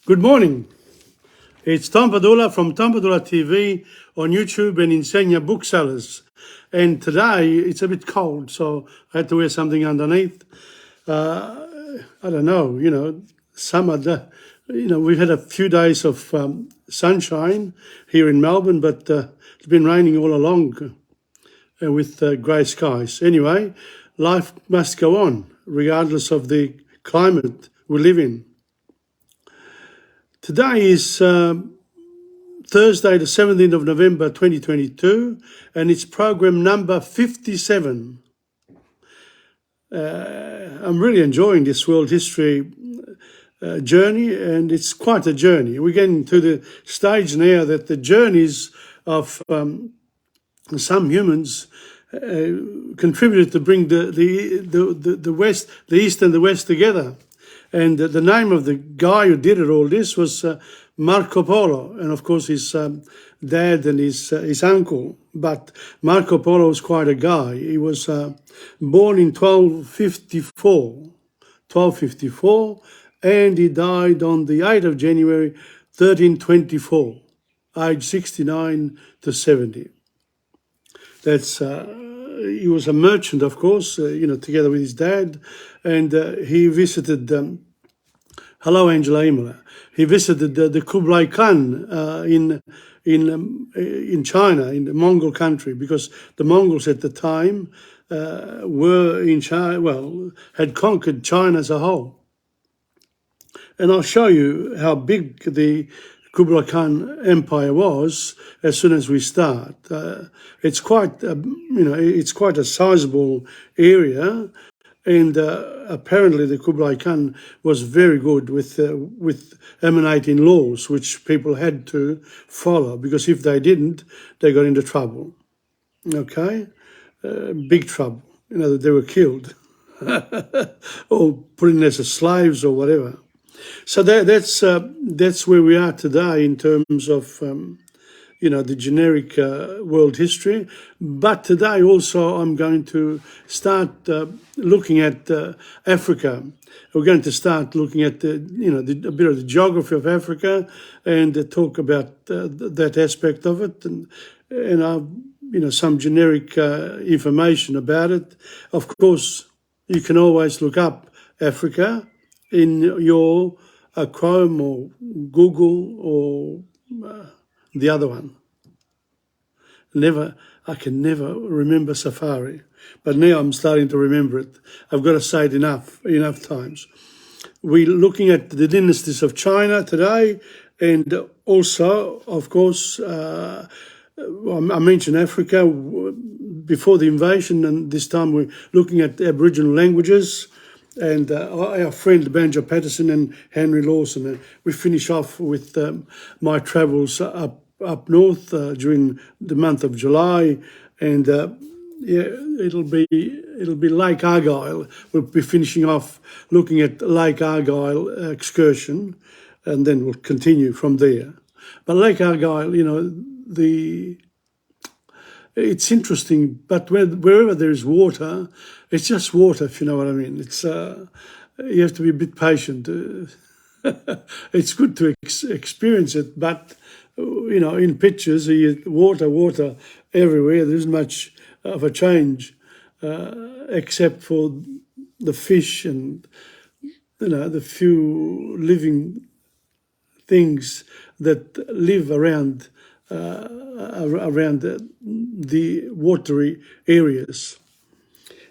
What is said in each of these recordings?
Good morning. It's Tom Padula from TomPadulaTV on YouTube and Insegna Booksellers. And today it's a bit cold, so I had to wear something underneath. I don't know, summer, we've had a few days of sunshine here in Melbourne, but it's been raining all along with grey skies. Anyway, life must go on, regardless of the climate we live in. Today is Thursday, the 17th of November 2022, and it's program number 57. I'm really enjoying this world history journey, and it's quite a journey. We're getting to the stage now that the journeys of some humans contributed to bring the West, the East and the West together. And the name of the guy who did all this was Marco Polo, and of course his dad and his uncle. But Marco Polo was quite a guy. He was born in 1254, and he died on the 8th of January 1324, aged 69 to 70. That's he was a merchant, of course, together with his dad, and he visited. Hello, Angela Imola. He visited the Kublai Khan in China, in the Mongol country, because the Mongols at the time were in China. Well, had conquered China as a whole. And I'll show you how big the Kublai Khan Empire was as soon as we start. It's quite, it's quite a sizable area, and apparently the Kublai Khan was very good with emanating laws, which people had to follow, because if they didn't, they got into trouble. Okay, big trouble. They were killed or put in as slaves or whatever. So that's where we are today in terms of the generic world history. But today also I'm going to start looking at Africa. We're going to start looking at a bit of the geography of Africa and talk about that aspect of it and some generic information about it. Of course, you can always look up Africa in your Chrome or Google or the other one. I can never remember Safari, but now I'm starting to remember it. I've got to say it enough times. We're looking at the dynasties of China today, and also, of course, I mentioned Africa before the invasion, and this time we're looking at Aboriginal languages. And our friend Banjo Patterson and Henry Lawson. We finish off with my travels up north during the month of July, and it'll be Lake Argyle. We'll be finishing off looking at Lake Argyle excursion, and then we'll continue from there. But Lake Argyle, it's interesting, but wherever there is water, it's just water, if you know what I mean. It's you have to be a bit patient. It's good to experience it, but in pictures, water everywhere. There isn't much of a change, except for the fish and the few living things that live around the watery areas.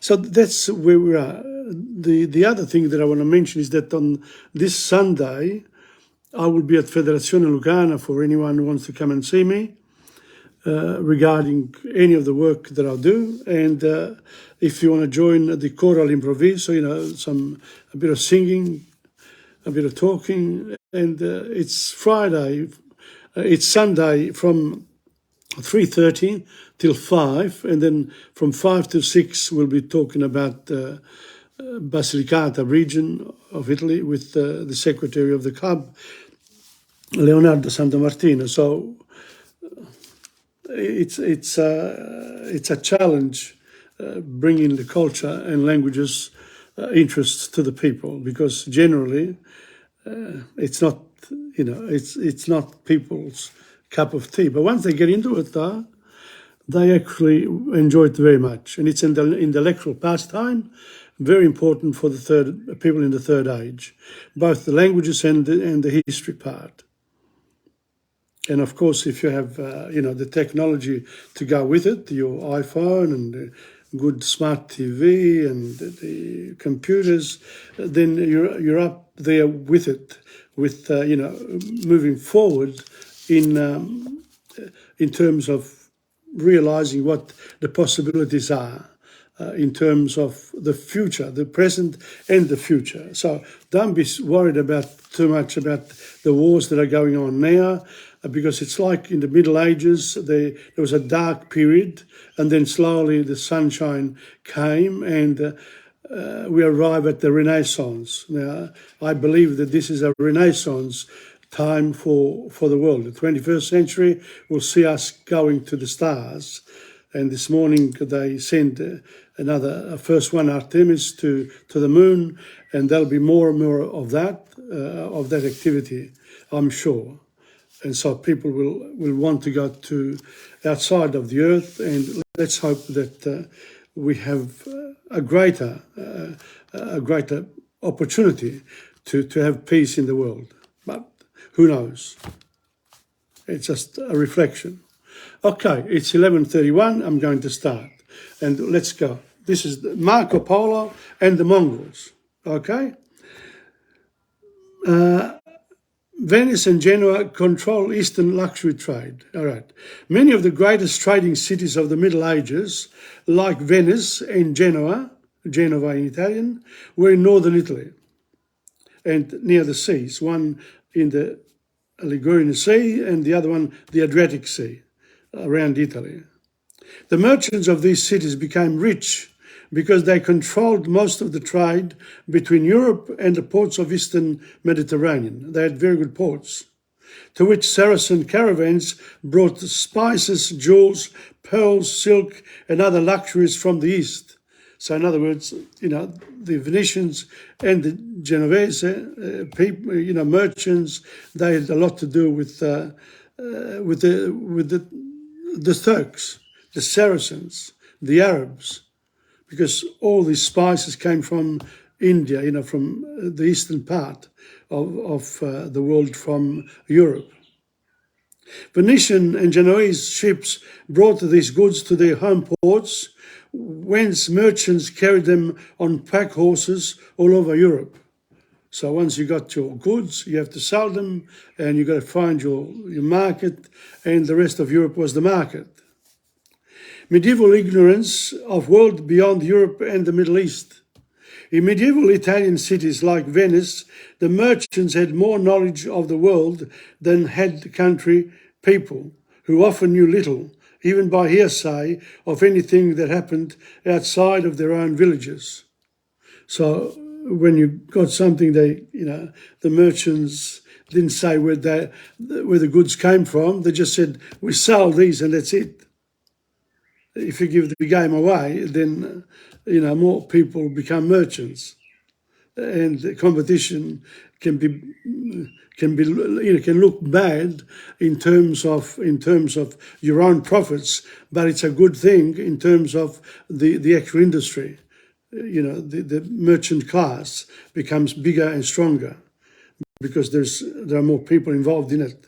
So that's where we are. The other thing that I want to mention is that on this Sunday, I will be at Federazione Lucana for anyone who wants to come and see me regarding any of the work that I'll do. And if you want to join the choral improviso, a bit of singing, a bit of talking, and it's Sunday from 3:30 till 5, and then from 5 to 6 we'll be talking about Basilicata region of Italy with the secretary of the club, Leonardo Santamartino. So it's a challenge bringing the culture and languages interests to the people, because generally it's not it's not people's cup of tea. But once they get into it, though, they actually enjoy it very much. And it's an intellectual pastime, very important for the people in the third age, both the languages and the history part. And of course, if you have, the technology to go with it, your iPhone and the good smart TV and the computers, then you're up there with it, with moving forward in terms of realizing what the possibilities are in terms of the future, the present and the future. So don't be worried too much about the wars that are going on now, because it's like in the Middle Ages, there was a dark period, and then slowly the sunshine came, and we arrive at the Renaissance. Now, I believe that this is a Renaissance time for the world. The 21st century will see us going to the stars. And this morning they sent a first one, Artemis, to the moon, and there'll be more and more of that activity, I'm sure. And so people will want to go to outside of the earth, and let's hope that we have a greater opportunity to have peace in the world. But who knows? It's just a reflection. Okay, it's 11:31. I'm going to start, and let's go. This is Marco Polo and the Mongols. Okay. Venice and Genoa control Eastern luxury trade. All right. Many of the greatest trading cities of the Middle Ages, like Venice and Genova in Italian, were in northern Italy and near the seas, one in the Ligurian Sea and the other one the Adriatic Sea, around Italy. The merchants of these cities became rich because they controlled most of the trade between Europe and the ports of Eastern Mediterranean. They had very good ports, to which Saracen caravans brought spices, jewels, pearls, silk, and other luxuries from the East. So in other words, the Venetians and the Genovese people, merchants, they had a lot to do with the Turks, the Saracens, the Arabs, because all these spices came from India, from the eastern part of the world, from Europe. Venetian and Genoese ships brought these goods to their home ports, whence merchants carried them on pack horses all over Europe. So once you got your goods, you have to sell them, and you got to find your market, and the rest of Europe was the market. Medieval ignorance of world beyond Europe and the Middle East. In medieval Italian cities like Venice, the merchants had more knowledge of the world than had the country people, who often knew little, even by hearsay, of anything that happened outside of their own villages. So when you got something, the merchants didn't say where the goods came from. They just said, we sell these and that's it. If you give the game away, then more people become merchants, and the competition can look bad in terms of your own profits, but it's a good thing in terms of the actual industry. The merchant class becomes bigger and stronger because there are more people involved in it.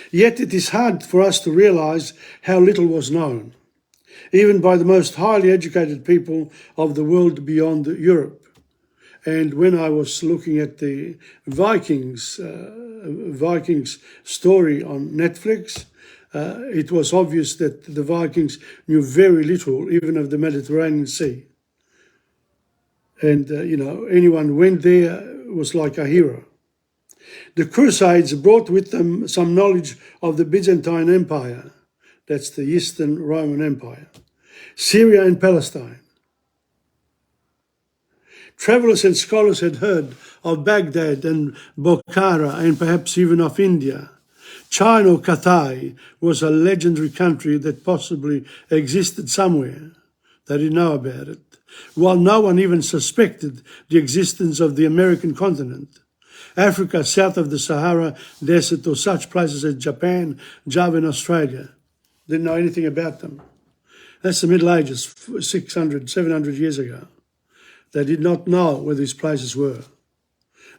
Yet it is hard for us to realize how little was known, even by the most highly educated people of the world beyond Europe. And when I was looking at the Vikings story on Netflix, it was obvious that the Vikings knew very little, even of the Mediterranean Sea. And, anyone who went there was like a hero. The Crusades brought with them some knowledge of the Byzantine Empire. That's the Eastern Roman Empire, Syria and Palestine. Travellers and scholars had heard of Baghdad and Bokhara and perhaps even of India. China or Cathay was a legendary country that possibly existed somewhere. They didn't know about it, while no one even suspected the existence of the American continent. Africa south of the Sahara Desert, or such places as Japan, Java and Australia. Didn't know anything about them. That's the Middle Ages, 600, 700 years ago. They did not know where these places were.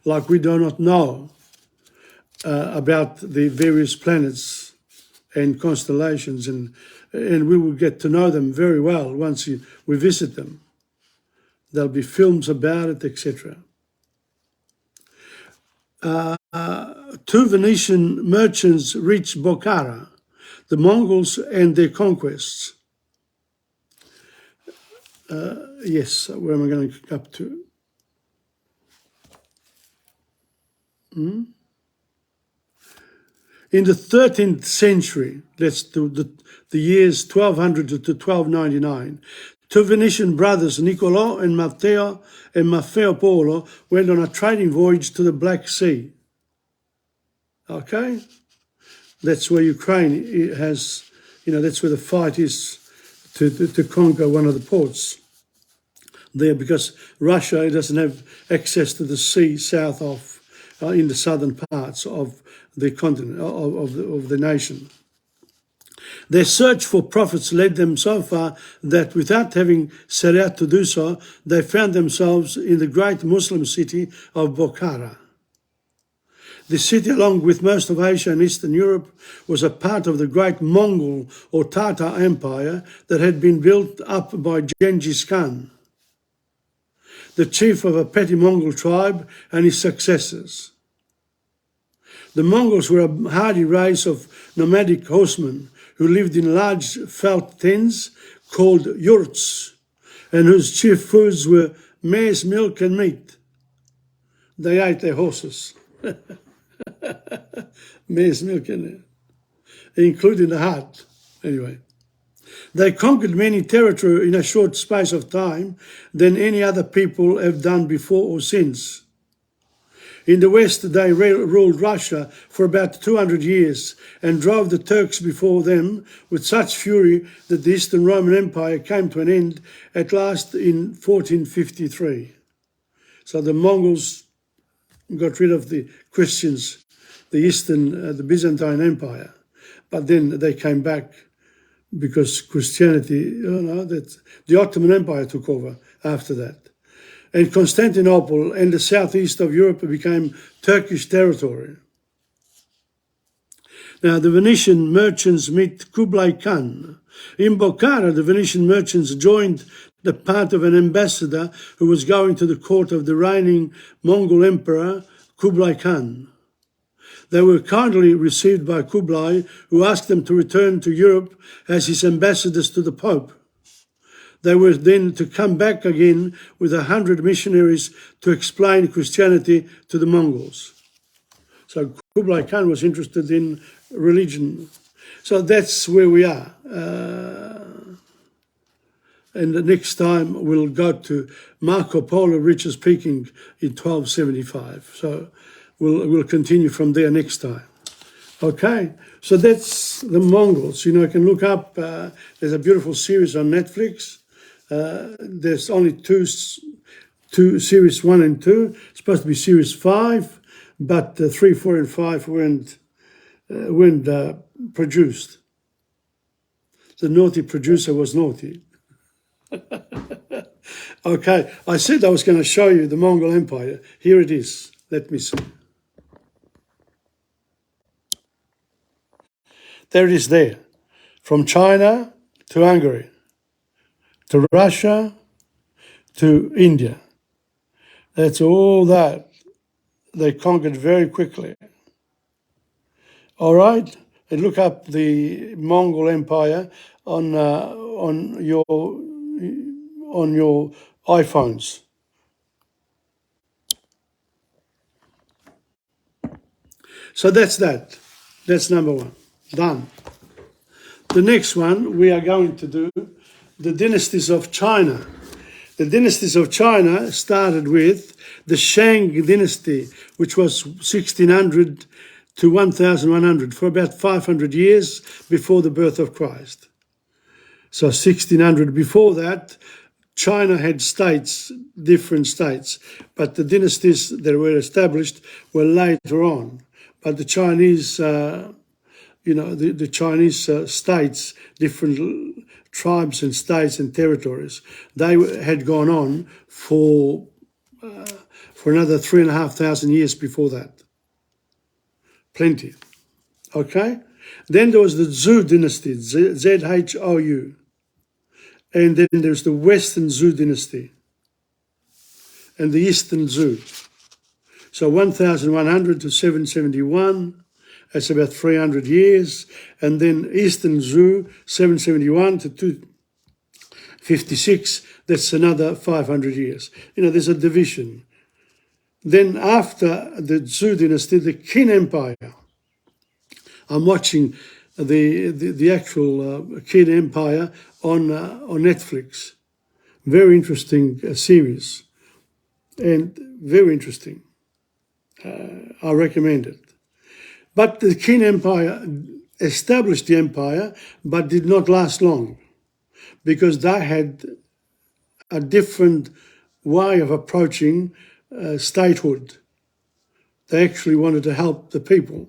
Like we do not know about the various planets and constellations, and we will get to know them very well once we visit them. There'll be films about it, etc. Two Venetian merchants reached Bokhara, the Mongols and their conquests. Yes, where am I going to up to? In the 13th century, that's the years 1200 to 1299, two Venetian brothers, Niccolo and Maffeo Polo, went on a trading voyage to the Black Sea. Okay? That's where Ukraine has, that's where the fight is to conquer one of the ports there, because Russia doesn't have access to the sea south of, in the southern parts of the continent, of the nation. Their search for profits led them so far that without having set out to do so, they found themselves in the great Muslim city of Bokhara. The city, along with most of Asia and Eastern Europe, was a part of the great Mongol or Tatar Empire that had been built up by Genghis Khan, the chief of a petty Mongol tribe, and his successors. The Mongols were a hardy race of nomadic horsemen who lived in large felt tents called yurts, and whose chief foods were maize, milk and meat. They ate their horses. Maize, milk and meat, including the hut. Anyway, they conquered many territory in a short space of time than any other people have done before or since. In the West, they ruled Russia for about 200 years and drove the Turks before them with such fury that the Eastern Roman Empire came to an end at last in 1453. So the Mongols got rid of the Christians, the Byzantine Empire, but then they came back because Christianity, that the Ottoman Empire took over after that. And Constantinople and the southeast of Europe became Turkish territory. Now, the Venetian merchants meet Kublai Khan. In Bokhara, the Venetian merchants joined the part of an ambassador who was going to the court of the reigning Mongol Emperor, Kublai Khan. They were kindly received by Kublai, who asked them to return to Europe as his ambassadors to the Pope. They were then to come back again with 100 missionaries to explain Christianity to the Mongols. So Kublai Khan was interested in religion. So that's where we are. And the next time we'll go to Marco Polo reaches Peking in 1275. So we'll continue from there next time. Okay, so that's the Mongols. You can look up, there's a beautiful series on Netflix. There's only two series 1 and 2. It's supposed to be series 5, but 3, 4, and 5 weren't produced. The naughty producer was naughty. Okay, I said I was going to show you the Mongol Empire. Here it is. Let me see. There it is there. From China to Hungary, to Russia, to India. That's all that they conquered very quickly. All right? And look up the Mongol Empire on your iPhones. So that's that. That's number 1. Done. The next one we are going to do the Dynasties of China. The Dynasties of China started with the Shang dynasty, which was 1600 to 1100, for about 500 years before the birth of Christ. So 1600 before that China had states, different states, but the dynasties that were established were later on. But the Chinese, the Chinese states, different tribes and states and territories, they had gone on for another 3,500 years before that. Plenty. Okay? Then there was the Zhou dynasty, Z-H-O-U. And then there's the Western Zhou dynasty and the Eastern Zhou. So 1,100 to 771, that's about 300 years. And then Eastern Zhou, 771 to 256, that's another 500 years. There's a division. Then after the Zhou dynasty, the Qin Empire. I'm watching the actual Qin Empire on Netflix. Very interesting series, and very interesting. I recommend it. But the Qin Empire established the empire, but did not last long, because they had a different way of approaching statehood. They actually wanted to help the people.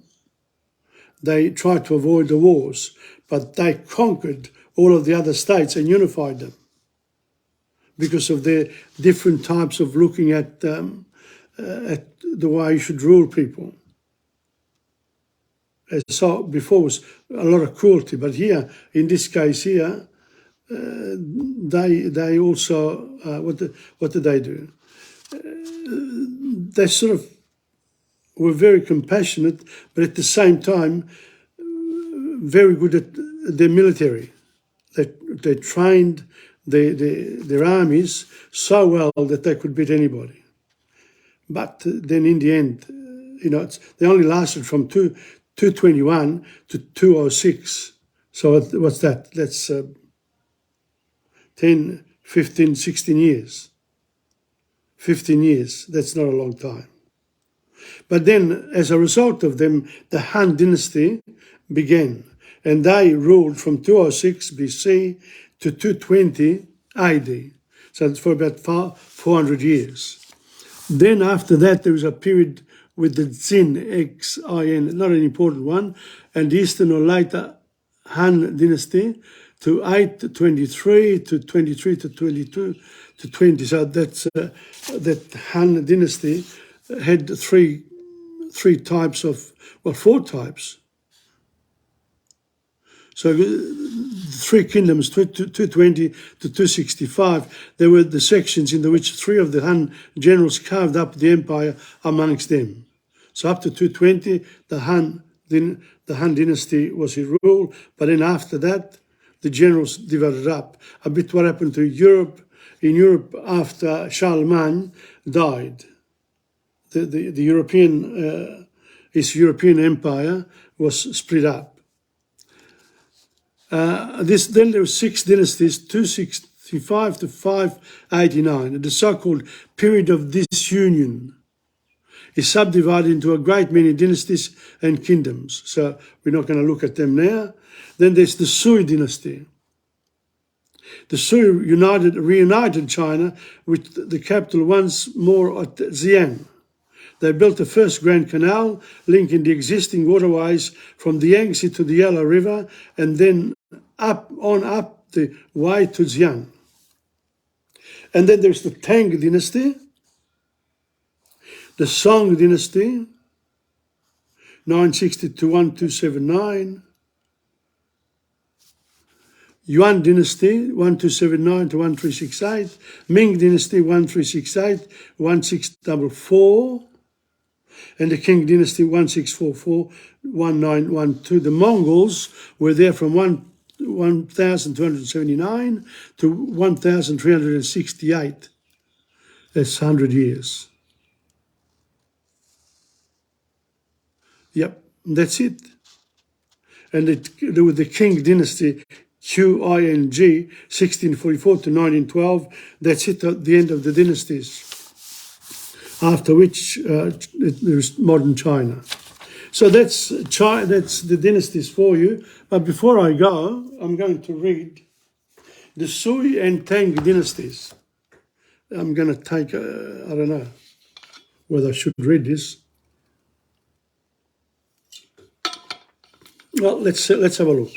They tried to avoid the wars, but they conquered all of the other states and unified them because of their different types of looking at the way you should rule people. As I saw before, was a lot of cruelty, but here, in this case here, they also, what did they do? They sort of were very compassionate, but at the same time, very good at their military. They trained their armies so well that they could beat anybody. But then in the end, they only lasted from 221 to 206. So what's that? That's 10, 15, 16 years. 15 years, that's not a long time. But then, as a result of them, the Han Dynasty began, and they ruled from 206 BC to 220 AD. So it's for about 400 years. Then after that, there was a period with the Xin, Xin, not an important one, and the Eastern or later Han Dynasty to 8 to 23 to 23 to 22 to 20. So that's that Han Dynasty had three types of, well, 4 types. So 3 kingdoms, 220 to 265, there were the sections in which 3 of the Han generals carved up the empire amongst them. So up to 220, the Han Dynasty was in rule, but then after that, the generals divided up. A bit what happened to Europe. In Europe, after Charlemagne died, the European, his European empire was split up. Then there were 6 dynasties, 265 to 589. The so-called period of disunion is subdivided into a great many dynasties and kingdoms. So we're not going to look at them now. Then there's the Sui dynasty. The Sui reunited China with the capital once more at Xi'an. They built the first Grand Canal, linking the existing waterways from the Yangtze to the Yellow River, and then up the way to Xi'an. And then there's the Tang dynasty, the Song dynasty, 960 to 1279, Yuan dynasty, 1279 to 1368, Ming dynasty, 1368, 1644, and the Qing dynasty, 1644, 1912. The Mongols were there from 1279 to 1368. That's 100 years. Yep, that's it. And there was the Qing dynasty, Qing, 1644 to 1912. That's it at the end of the dynasties. After which there's modern China. So that's the dynasties for you. But before I go, I'm going to read the Sui and Tang dynasties. I'm going to take, I don't know whether I should read this. Well, let's have a look.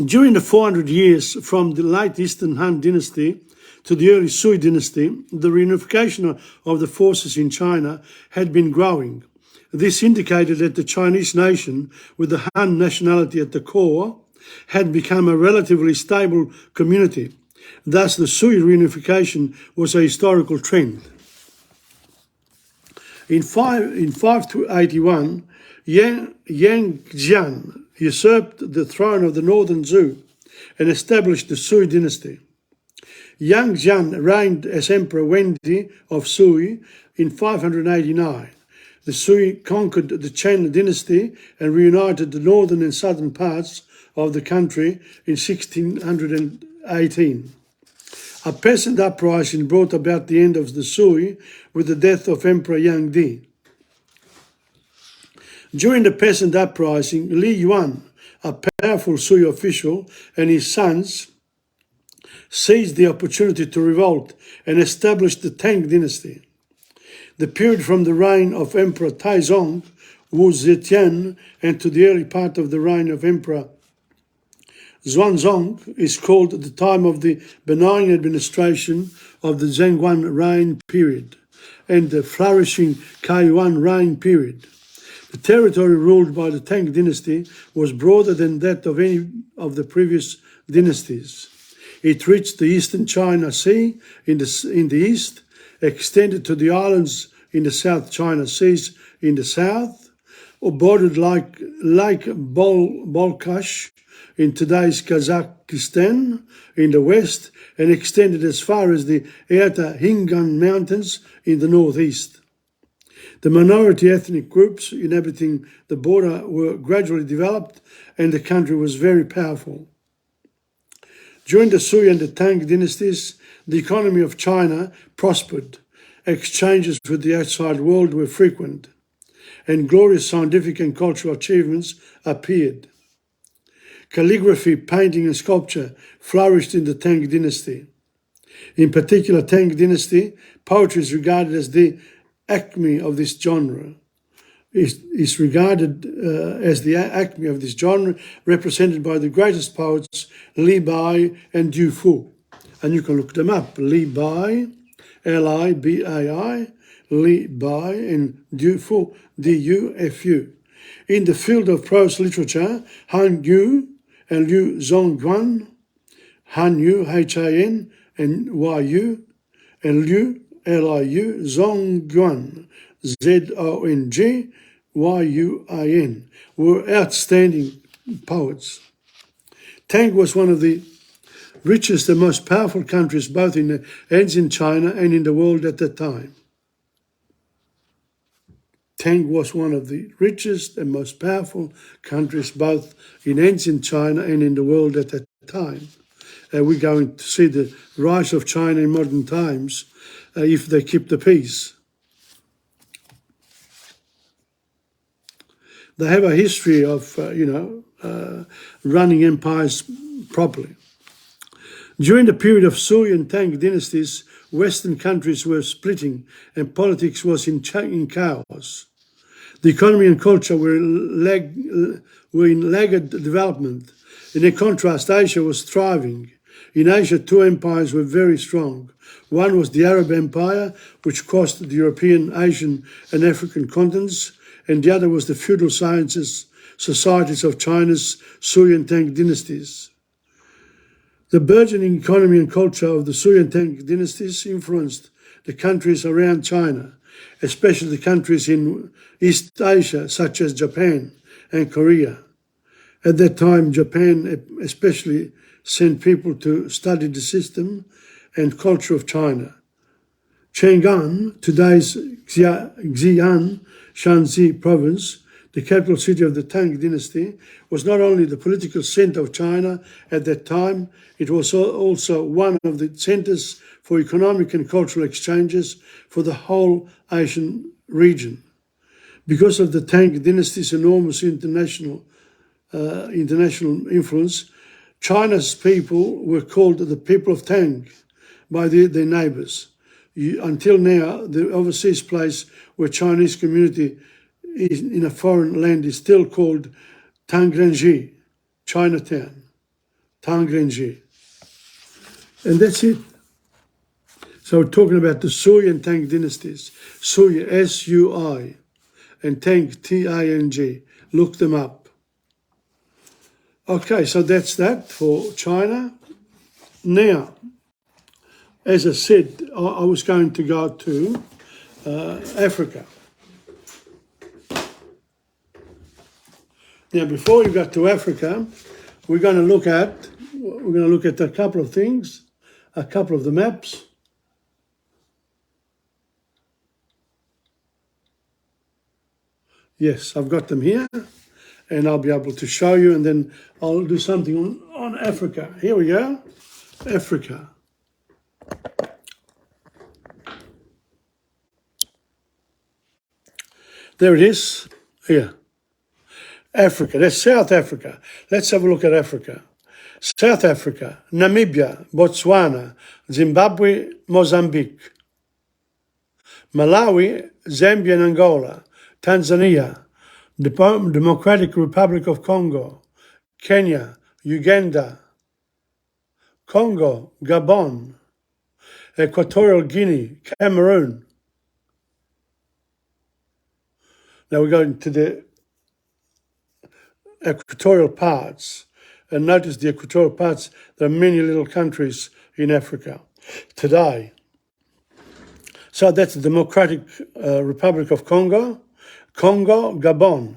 During the 400 years from the late Eastern Han Dynasty to the early Sui Dynasty, the reunification of the forces in China had been growing. This indicated that the Chinese nation, with the Han nationality at the core, had become a relatively stable community. Thus, the Sui reunification was a historical trend. In 581, Yang Jian usurped the throne of the northern Zhou and established the Sui dynasty. Yang Jian reigned as Emperor Wendi of Sui in 589. The Sui conquered the Chen dynasty and reunited the northern and southern parts of the country in 1618. A peasant uprising brought about the end of the Sui with the death of Emperor Yang Di. During the peasant uprising, Li Yuan, a powerful Sui official, and his sons seized the opportunity to revolt and established the Tang dynasty. The period from the reign of Emperor Taizong, Wu Zetian, and to the early part of the reign of Emperor Xuanzong is called the time of the benign administration of the Zhenguan reign period and the flourishing Kaiyuan reign period. The territory ruled by the Tang dynasty was broader than that of any of the previous dynasties. It reached the eastern China Sea in the east, extended to the islands in the South China Seas in the south, or bordered like Lake Balkhash in today's Kazakhstan in the west, and extended as far as the Erta Hingan Mountains in the northeast. The minority ethnic groups inhabiting the border were gradually developed, and the country was very powerful. During the Sui and the Tang dynasties, the economy of China prospered. Exchanges with the outside world were frequent, and glorious scientific and cultural achievements appeared. Calligraphy, painting and sculpture flourished in the Tang dynasty. In particular, Tang dynasty poetry is regarded as the acme of this genre. Is regarded as the acme of this genre, represented by the greatest poets Li Bai and Du Fu. And you can look them up, Li Bai, Libai, Li Bai, and Du Fu, D-U-F-U. In the field of prose literature, Han Yu and Liu Zongguan, Han Yu, H-A-N, and Y-U, and Liu, L-I-U, Zongguan, Z-O-N-G-Y-U-A-N, were outstanding poets. Tang was one of the richest and most powerful countries both in ancient China and in the world at that time. Tang was one of the richest and most powerful countries both in ancient China and in the world at that time. We're going to see the rise of China in modern times if they keep the peace. They have a history of, running empires properly. During the period of Sui and Tang dynasties, Western countries were splitting and politics was in chaos. The economy and culture were in laggard development. In contrast, Asia was thriving. In Asia, two empires were very strong. One was the Arab Empire, which crossed the European, Asian and African continents, and the other was the feudal societies of China's Sui and Tang dynasties. The burgeoning economy and culture of the Sui and Tang dynasties influenced the countries around China, especially the countries in East Asia, such as Japan and Korea. At that time, Japan especially sent people to study the system and culture of China. Chang'an, today's Xi'an, Shanxi province, the capital city of the Tang dynasty, was not only the political center of China at that time, it was also one of the centers for economic and cultural exchanges for the whole Asian region. Because of the Tang dynasty's enormous international influence, China's people were called the people of Tang by their neighbours. Until now, the overseas place where Chinese community is in a foreign land is still called Tangrenji, Chinatown, Tangrenji. And that's it. So we're talking about the Sui and Tang dynasties. Sui, S-U-I, and Tang, T-A-N-G. Look them up. Okay, so that's that for China. Now, as I said, I was going to go to Africa. Now, before we go to Africa, we're going to look at a couple of things, a couple of the maps. Yes, I've got them here, and I'll be able to show you, and then I'll do something on Africa. Here we go, Africa. There it is, here. Africa, that's South Africa. Let's have a look at Africa. South Africa, Namibia, Botswana, Zimbabwe, Mozambique, Malawi, Zambia and Angola, Tanzania, Democratic Republic of Congo, Kenya, Uganda, Congo, Gabon, Equatorial Guinea, Cameroon. Now we're going to the equatorial parts, and notice the equatorial parts, there are many little countries in Africa today. So that's the Democratic Republic of Congo, Gabon.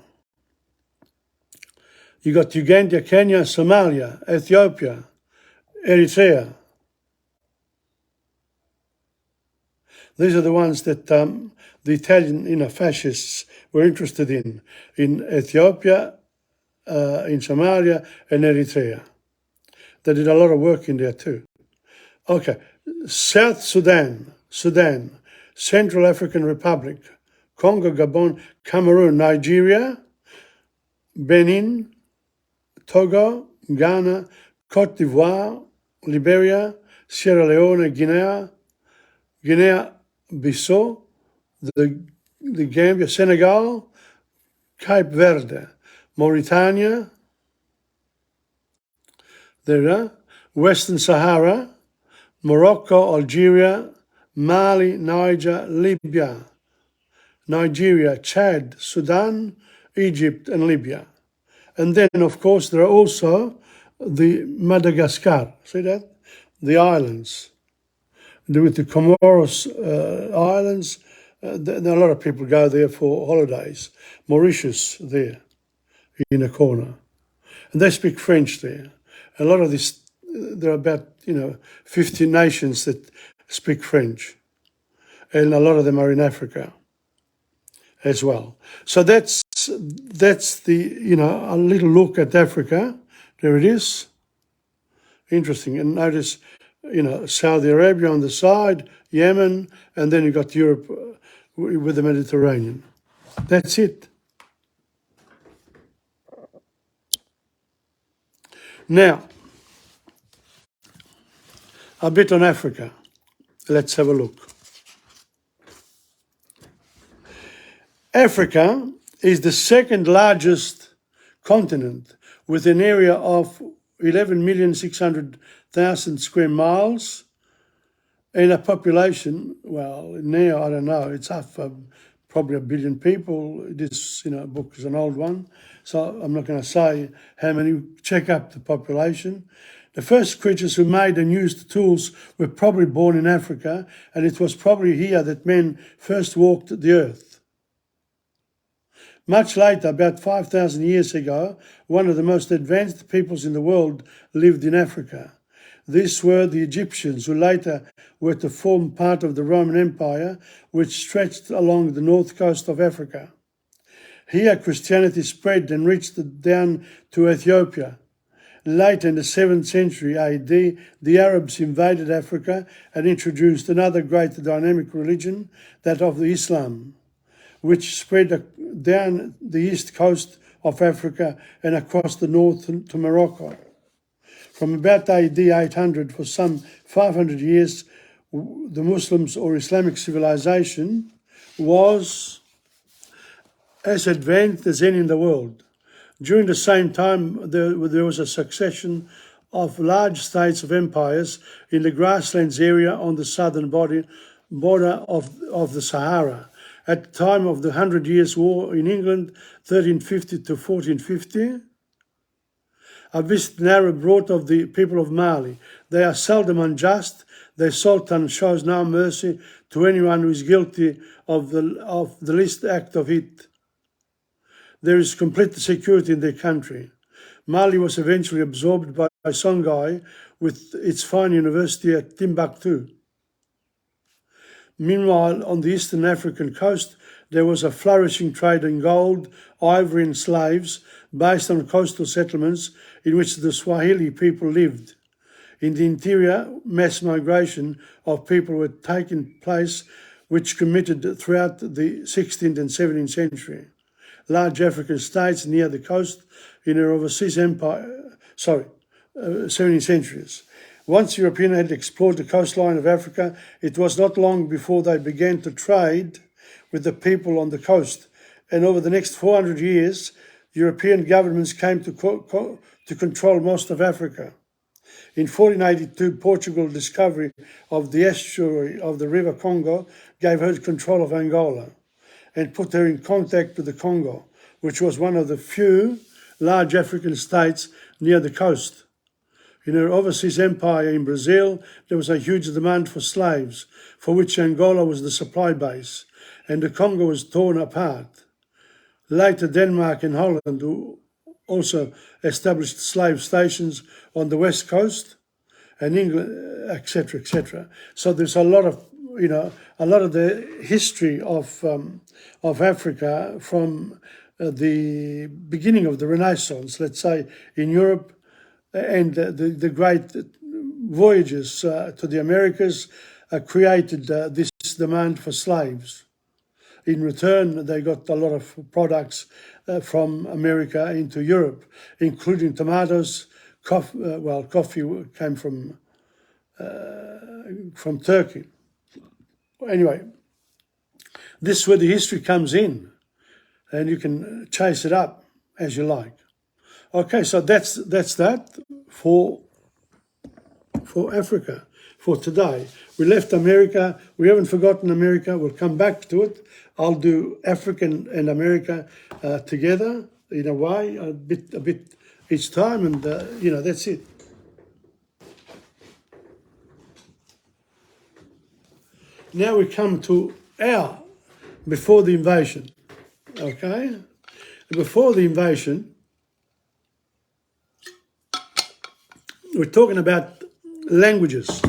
You got Uganda, Kenya, Somalia, Ethiopia, Eritrea. These are the ones that the Italian fascists were interested in Ethiopia, in Somalia and Eritrea. They did a lot of work in there too. Okay, South Sudan, Central African Republic, Congo, Gabon, Cameroon, Nigeria, Benin, Togo, Ghana, Cote d'Ivoire, Liberia, Sierra Leone, Guinea-Bissau, the Gambia, Senegal, Cape Verde, Mauritania, there, Western Sahara, Morocco, Algeria, Mali, Niger, Libya, Nigeria, Chad, Sudan, Egypt, and Libya. And then, of course, there are also the Madagascar, see that? The islands. With the Comoros Islands, a lot of people go there for holidays. Mauritius there, in a corner. And they speak French there. A lot of this, there are about, 50 nations that speak French. And a lot of them are in Africa as well. So that's the, a little look at Africa. There it is. Interesting. And notice, Saudi Arabia on the side, Yemen, and then you've got Europe with the Mediterranean. That's it. Now, a bit on Africa. Let's have a look. Africa is the second largest continent with an area of 11,600,000 square miles and a population, well, now, I don't know, it's up probably 1 billion people. This, book is an old one, so I'm not going to say how many. Check up the population. The first creatures who made and used tools were probably born in Africa, and it was probably here that men first walked the earth. Much later, about 5,000 years ago, one of the most advanced peoples in the world lived in Africa. These were the Egyptians, who later were to form part of the Roman Empire, which stretched along the north coast of Africa. Here, Christianity spread and reached down to Ethiopia. Later in the 7th century AD, the Arabs invaded Africa and introduced another great dynamic religion, that of the Islam, which spread down the east coast of Africa and across the north to Morocco. From about AD 800 for some 500 years, the Muslims or Islamic civilization was as advanced as any in the world. During the same time, there was a succession of large states of empires in the grasslands area on the southern border of the Sahara. At the time of the 100 Years' War in England, 1350 to 1450, I visited an Arab brought of the people of Mali. They are seldom unjust. Their sultan shows no mercy to anyone who is guilty of the least act of it. There is complete security in their country. Mali was eventually absorbed by Songhai with its fine university at Timbuktu. Meanwhile, on the eastern African coast, there was a flourishing trade in gold, ivory and slaves based on coastal settlements in which the Swahili people lived. In the interior, mass migration of people were taking place which committed throughout the 16th and 17th century. Large African states near the coast in an overseas empire, 17th centuries. Once Europeans had explored the coastline of Africa, it was not long before they began to trade with the people on the coast. And over the next 400 years, European governments came to control most of Africa. In 1482, Portugal's discovery of the estuary of the River Congo gave her control of Angola and put her in contact with the Congo, which was one of the few large African states near the coast. In her overseas empire in Brazil, there was a huge demand for slaves, for which Angola was the supply base, and the Congo was torn apart. Later, Denmark and Holland also established slave stations on the west coast, and England, etc., etc. So there's a lot of the history of Africa from the beginning of the Renaissance, let's say, in Europe, and the great voyages to the Americas created this demand for slaves. In return, they got a lot of products from America into Europe, including tomatoes, coffee. Coffee came from Turkey. Anyway, this is where the history comes in, and you can chase it up as you like. Okay, so that's that for Africa for today. We left America. We haven't forgotten America. We'll come back to it. I'll do African and America together in a way, a bit each time, and that's it. Now we come to our before the invasion. Okay, before the invasion, we're talking about languages.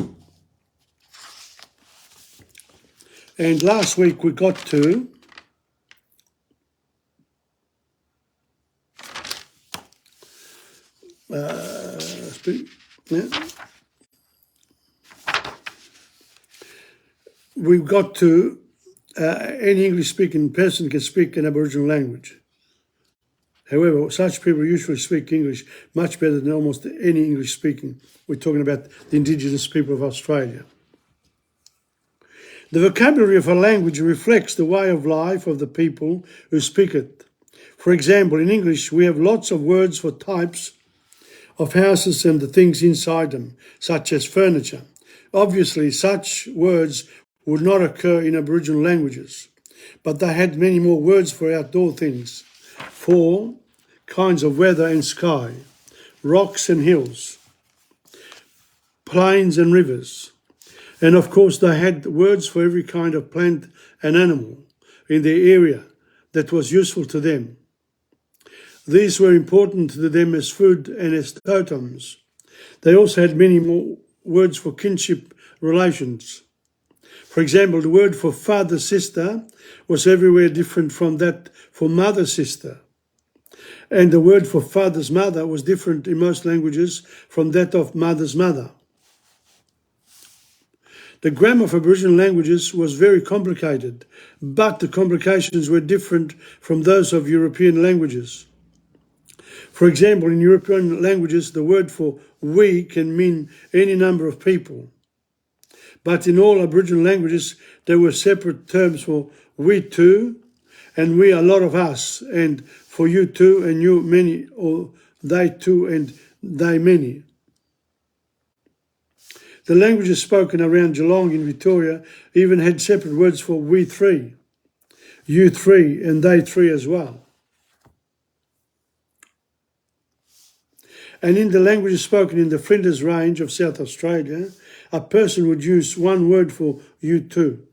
And last week we got to any English-speaking person can speak an Aboriginal language. However, such people usually speak English much better than almost any English-speaking. We're talking about the Indigenous people of Australia. The vocabulary of a language reflects the way of life of the people who speak it. For example, in English, we have lots of words for types of houses and the things inside them, such as furniture. Obviously, such words would not occur in Aboriginal languages, but they had many more words for outdoor things, for kinds of weather and sky, rocks and hills, plains and rivers. And of course, they had words for every kind of plant and animal in their area that was useful to them. These were important to them as food and as totems. They also had many more words for kinship relations. For example, the word for father-sister was everywhere different from that for mother-sister. And the word for father's mother was different in most languages from that of mother's mother. The grammar of Aboriginal languages was very complicated, but the complications were different from those of European languages. For example, in European languages, the word for we can mean any number of people. But in all Aboriginal languages, there were separate terms for we two, and we a lot of us, and for you two and you many, or they two and they many. The languages spoken around Geelong in Victoria even had separate words for we three, you three, and they three as well. And in the languages spoken in the Flinders Range of South Australia, a person would use one word for you two.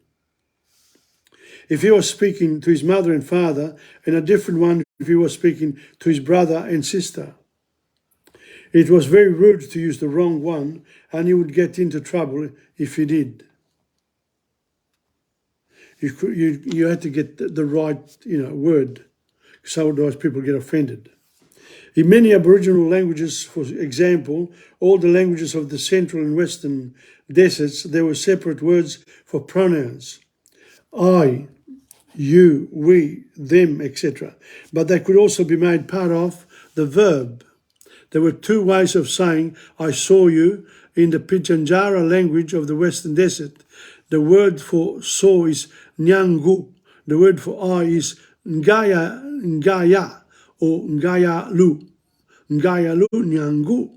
If he was speaking to his mother and father, and a different one if he was speaking to his brother and sister. It was very rude to use the wrong one, and he would get into trouble if he did. You had to get the right word, because otherwise people get offended. In many Aboriginal languages, for example, all the languages of the central and western deserts, there were separate words for pronouns. I, you, we, them, etc. But they could also be made part of the verb. There were two ways of saying, I saw you, in the Pitjantjatjara language of the Western Desert. The word for saw is nyangu. The word for I is ngaya or ngayalu. Ngayalu nyangu.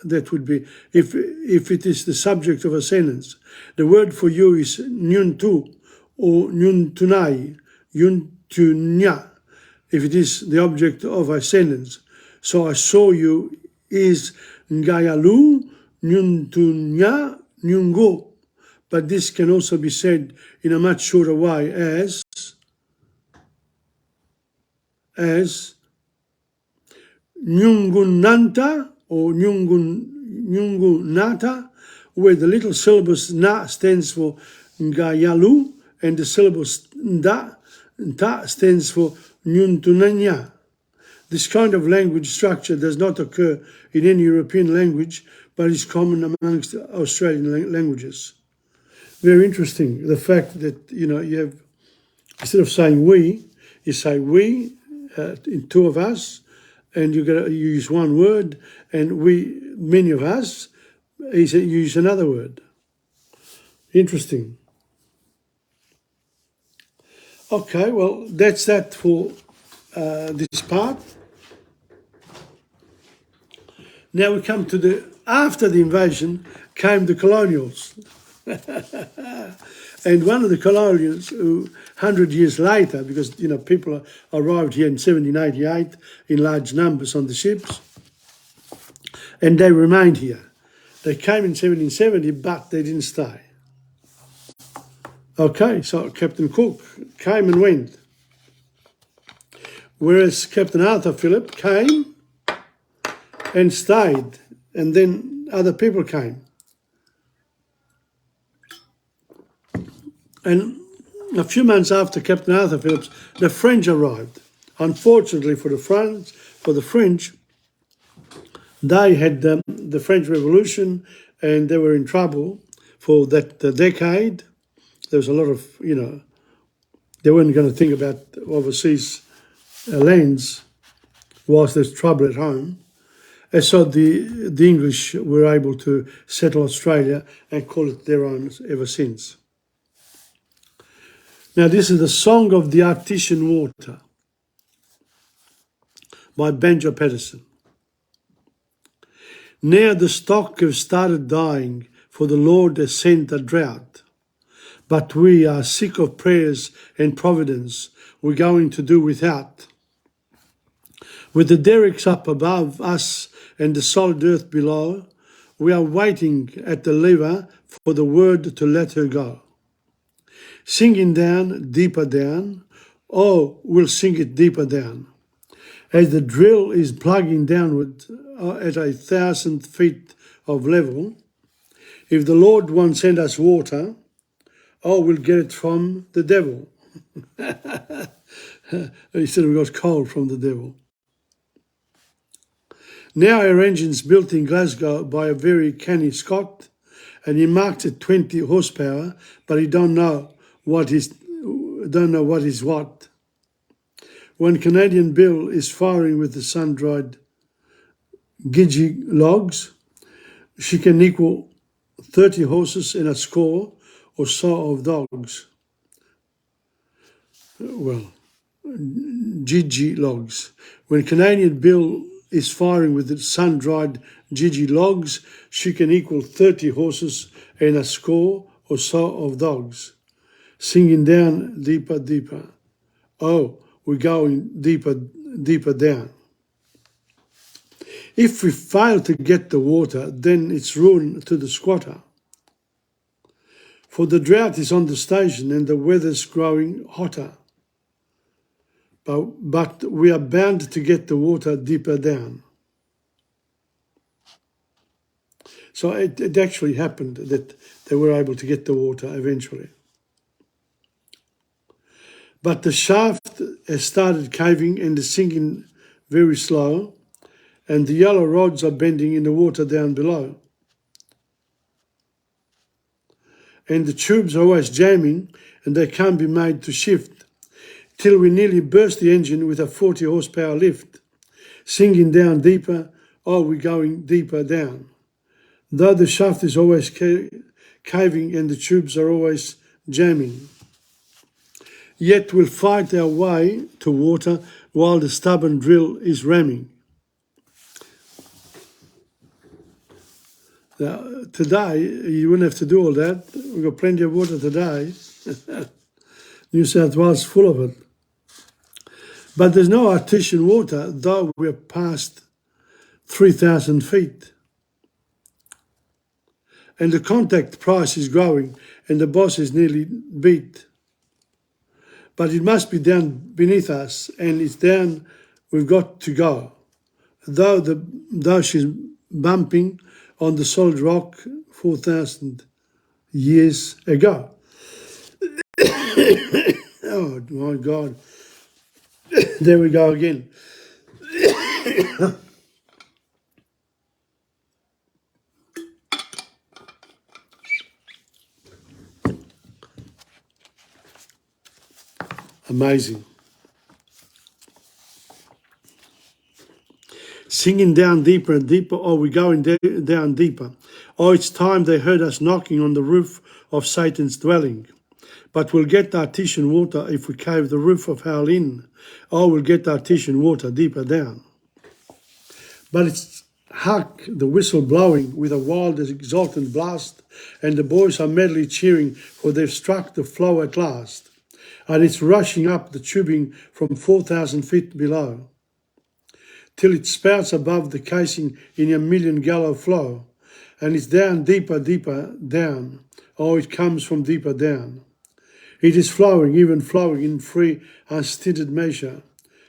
That would be, if it is the subject of a sentence. The word for you is nyuntu or nyuntunai, yuntunya, if it is the object of a sentence. So I saw you is ngayalu, nyuntunya, nyungo. But this can also be said in a much shorter way as nyungunanta or nyungunata, where the little syllable na stands for ngayalu and the syllable ta stands for nyuntunanya. This kind of language structure does not occur in any European language, but is common amongst Australian languages. Very interesting, the fact that, you have, instead of saying we, you say we, in two of us, and you use one word, and we, many of us, you use another word. Interesting. Okay, well, that's that for this part. Now we come to after the invasion came the colonials. And one of the colonials, 100 years later, because, people arrived here in 1788 in large numbers on the ships, and they remained here. They came in 1770, but they didn't stay. Okay, so Captain Cook came and went, whereas Captain Arthur Phillip came and stayed, and then other people came. And a few months after Captain Arthur Phillips, the French arrived. Unfortunately for the French, they had the French Revolution, and they were in trouble for that decade. There was a lot of, they weren't going to think about overseas lands whilst there's trouble at home. And so the English were able to settle Australia and call it their own ever since. Now, this is the Song of the Artesian Water by Banjo Patterson. Now the stock have started dying, for the Lord has sent a drought. But we are sick of prayers and providence, we're going to do without. With the derricks up above us and the solid earth below, we are waiting at the lever for the word to let her go. Sinking down, deeper down, oh, we'll sink it deeper down. As the drill is plugging downward at 1,000 feet of level, if the Lord won't send us water, oh, we'll get it from the devil. He said we got coal from the devil. Now our engine's built in Glasgow by a very canny Scot, and he marked at 20 horsepower, but he don't know what is what. When Canadian Bill is firing with the sun-dried gidgee logs, she can equal 30 horses and a score or so of dogs. Well, gidgee logs. When Canadian Bill is firing with the sun-dried gidgee logs, she can equal 30 horses and a score or so of dogs. Singing down deeper, deeper. Oh, we're going deeper, deeper down. If we fail to get the water, then it's ruin to the squatter. For the drought is on the station and the weather's growing hotter. But we are bound to get the water deeper down. So it actually happened that they were able to get the water eventually. But the shaft has started caving and is sinking very slow, and the yellow rods are bending in the water down below. And the tubes are always jamming and they can't be made to shift, till we nearly burst the engine with a 40 horsepower lift. Sinking down deeper, oh, we're going deeper down. Though the shaft is always caving and the tubes are always jamming. Yet we'll fight our way to water while the stubborn drill is ramming. Now, today, you wouldn't have to do all that. We've got plenty of water today. New South Wales is full of it. But there's no artesian water, though we're past 3,000 feet. And the contact price is growing and the boss is nearly beat. But it must be down beneath us, and it's down we've got to go. Though she's bumping on the solid rock 4,000 years ago. Oh my God. There we go again. Amazing. Singing down deeper and deeper, oh, we're going down deeper. Oh, it's time they heard us knocking on the roof of Satan's dwelling. But we'll get the artesian water if we cave the roof of hell in. Oh, we'll get the artesian water deeper down. But it's hark, the whistle blowing with a wild exultant blast, and the boys are madly cheering, for they've struck the flow at last. And it's rushing up the tubing from 4,000 feet below, till it spouts above the casing in a million-gallon flow. And it's down deeper, deeper down. Oh, it comes from deeper down. It is flowing, even flowing in free, unstinted measure,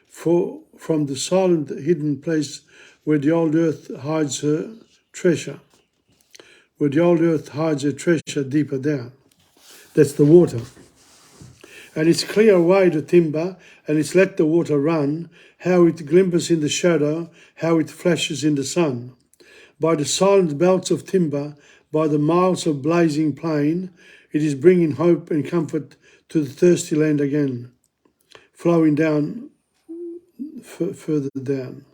from the silent, hidden place where the old earth hides her treasure. Where the old earth hides her treasure deeper down. That's the water. And it's clear away the timber, and it's let the water run, how it glimpses in the shadow, how it flashes in the sun. By the silent belts of timber, by the miles of blazing plain, it is bringing hope and comfort to the thirsty land again, flowing down, further down.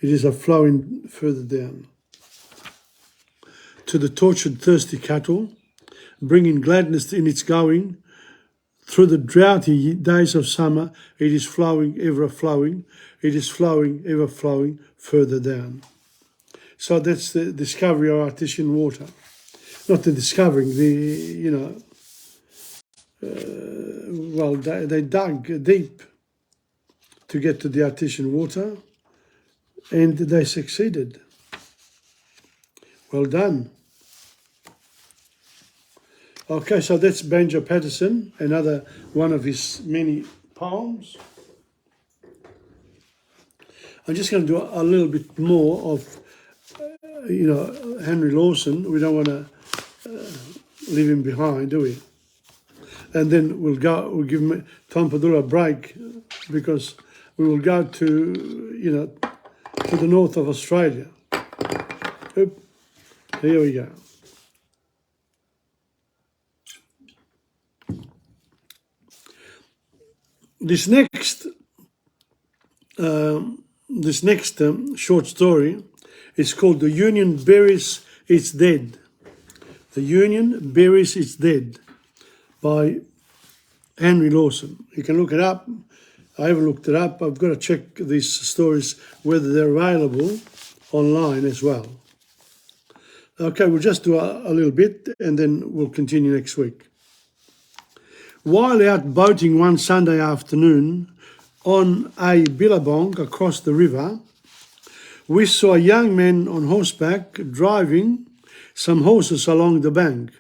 It is a flowing further down. To the tortured, thirsty cattle, bringing gladness in its going, through the droughty days of summer, it is flowing, ever flowing. It is flowing, ever flowing, further down. So that's the discovery of artesian water. Not the discovering, they dug deep to get to the artesian water, and they succeeded. Well done. Okay, so that's Banjo Patterson, another one of his many poems. I'm just going to do a little bit more of, Henry Lawson. We don't want to leave him behind, do we? And then we'll give TomPadula a break, because we will go to the north of Australia. Oop, here we go. This next this next short story is called "The Union Buries Its Dead." The Union Buries Its Dead by Henry Lawson. You can look it up. I haven't looked it up. I've got to check these stories whether they're available online as well. Okay, we'll just do a little bit and then we'll continue next week. While out boating one Sunday afternoon on a billabong across the river, we saw a young man on horseback driving some horses along the bank.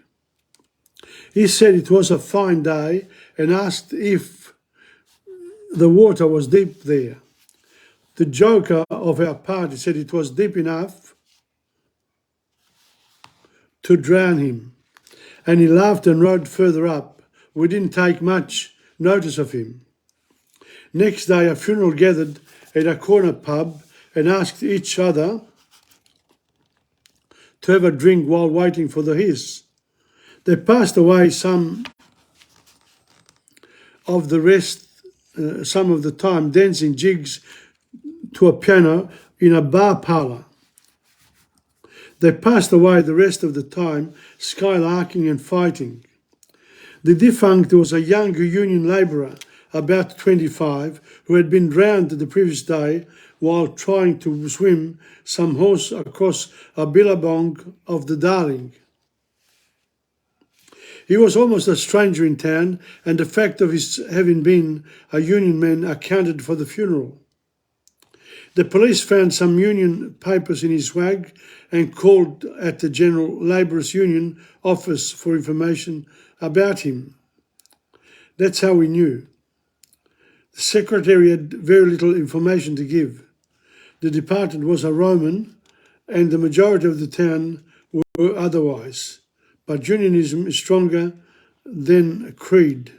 He said it was a fine day and asked if the water was deep there. The joker of our party said it was deep enough to drown him, and he laughed and rode further up. We didn't take much notice of him. Next day, a funeral gathered at a corner pub and asked each other to have a drink while waiting for the hearse. They passed away some of the time dancing jigs to a piano in a bar parlour. They passed away the rest of the time skylarking and fighting. The defunct was a young union labourer, about 25, who had been drowned the previous day while trying to swim some horse across a billabong of the Darling. He was almost a stranger in town, and the fact of his having been a union man accounted for the funeral. The police found some union papers in his swag and called at the General Labourers Union office for information about him. That's how we knew. The secretary had very little information to give. The department was a Roman and the majority of the town were otherwise. But unionism is stronger than creed.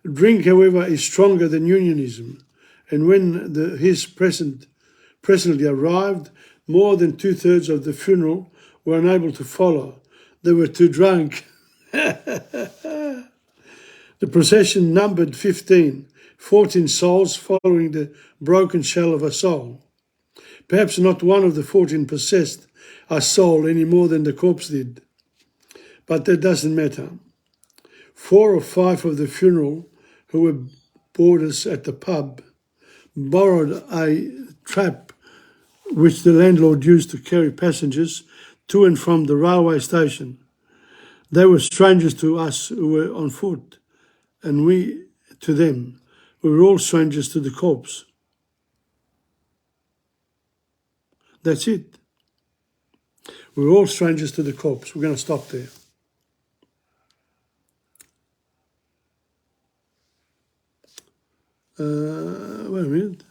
Drink, however, is stronger than unionism. And when his presently arrived, more than 2/3 of the funeral were unable to follow. They were too drunk. The procession numbered 14 souls following the broken shell of a soul. Perhaps not one of the 14 possessed a soul any more than the corpse did. But that doesn't matter. 4 or 5 of the funeral who were boarders at the pub borrowed a trap which the landlord used to carry passengers to and from the railway station. They were strangers to us who were on foot, and we to them. We were all strangers to the corpse. That's it. We were all strangers to the corpse. We're going to stop there. Wait a minute.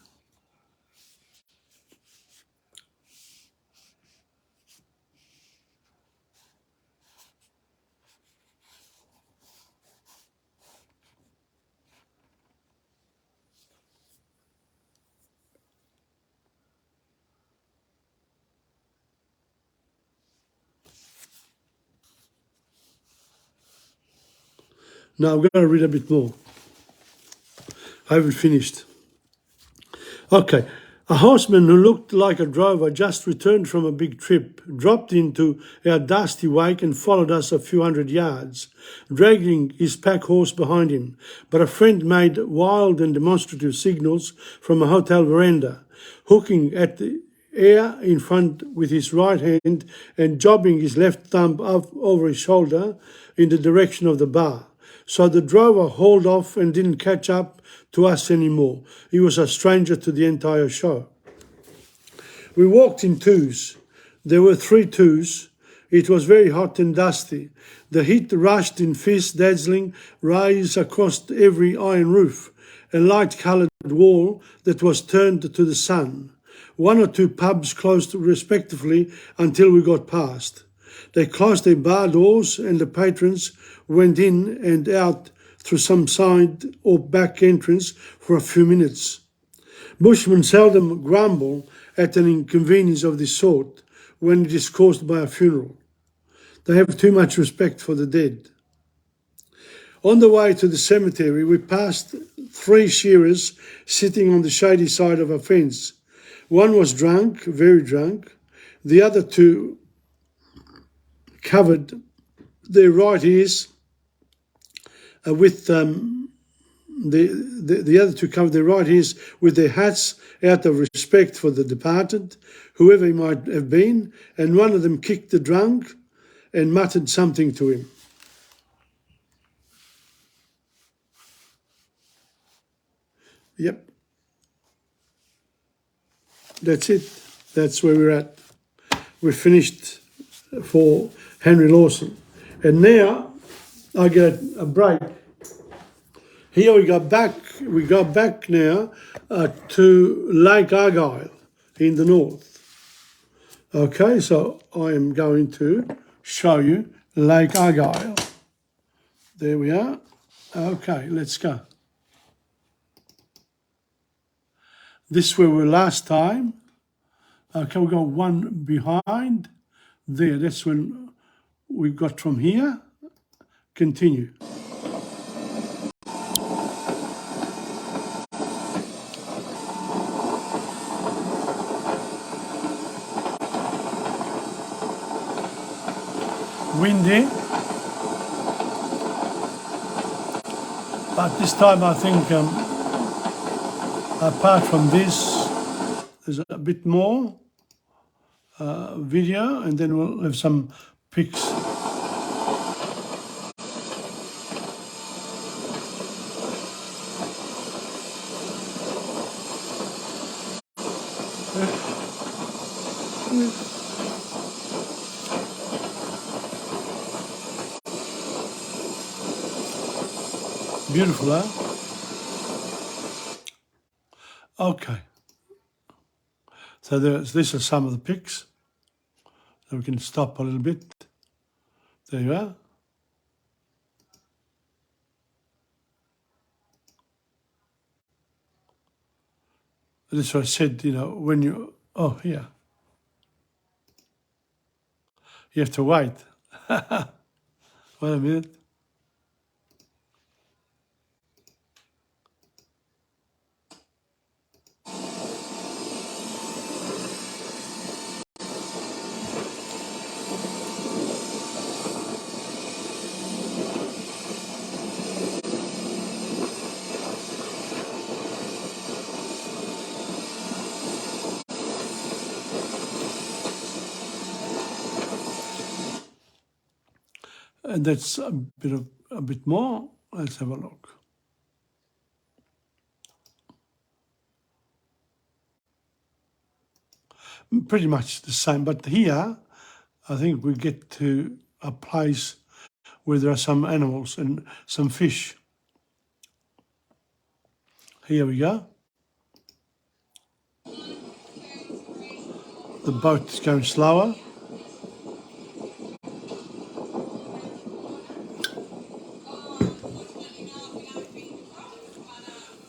Now I'm going to read a bit more. I haven't finished. Okay. A horseman who looked like a drover just returned from a big trip, dropped into our dusty wake and followed us a few hundred yards, dragging his pack horse behind him. But a friend made wild and demonstrative signals from a hotel veranda, hooking at the air in front with his right hand and jobbing his left thumb over his shoulder in the direction of the bar. So the drover hauled off and didn't catch up to us anymore. He was a stranger to the entire show. We walked in twos. There were 3 twos. It was very hot and dusty. The heat rushed in fierce, dazzling rays across every iron roof, a light-coloured wall that was turned to the sun. 1 or 2 pubs closed respectively until we got past. They closed their bar doors and the patrons went in and out through some side or back entrance for a few minutes. Bushmen seldom grumble at an inconvenience of this sort when it is caused by a funeral. They have too much respect for the dead. On the way to the cemetery, we passed 3 shearers sitting on the shady side of a fence. One was drunk, very drunk. The other 2 covered their right ears with the other 2 covered their right ears with their hats out of respect for the departed, whoever he might have been, and one of them kicked the drunk and muttered something to him. Yep. That's it. That's where we're at. We're finished for Henry Lawson. And now I get a break. Here we go back now to Lake Argyle in the north. Okay, so I am going to show you Lake Argyle. There we are. Okay, let's go. This is where we were last time. Okay, we got one behind there. That's when we got from here. Continue. Windy, but this time I think apart from this there's a bit more video, and then we'll have some pics. Beautiful, huh? Okay. So these are some of the pics. So we can stop a little bit. There you are. This is what I said, you know, when you, oh, here. You have to wait. Wait a minute. And that's a bit more. Let's have a look. Pretty much the same, but here I think we get to a place where there are some animals and some fish. Here we go. The boat is going slower.